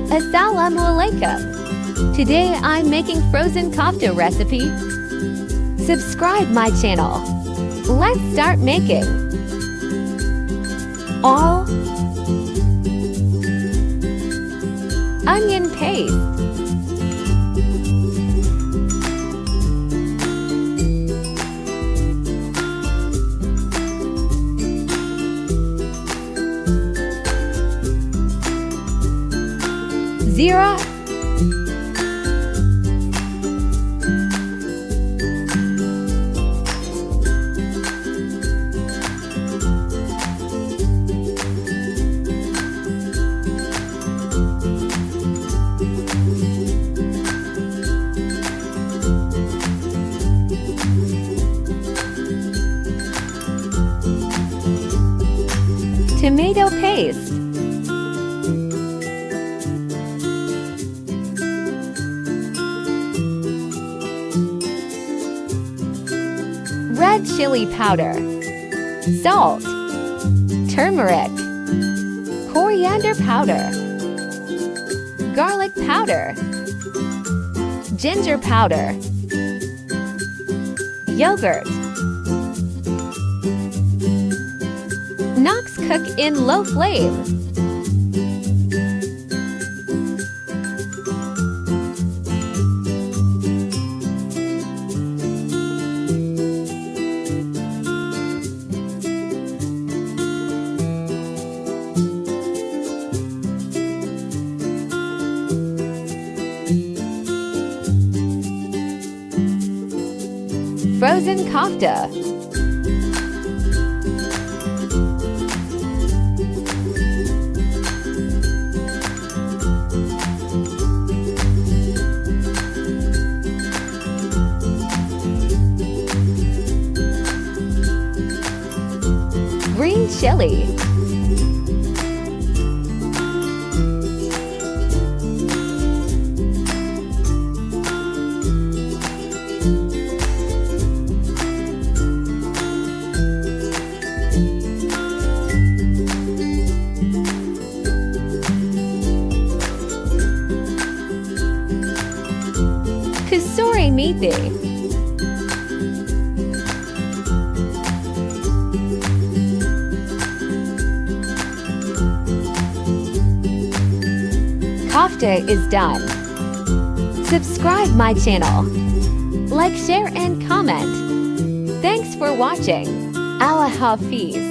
Assalamualaikum. Today I'm making frozen kofta recipe. Subscribe my channel. Let's start making. All onion paste, zira, tomato paste, red chili powder, salt, turmeric, coriander powder, garlic powder, ginger powder, yogurt. Knox cook in low flame. Frozen kofta. Green chili, kasuri methi, kofta is done. Subscribe my channel. Like, share and comment. Thanks for watching. Allah hafiz.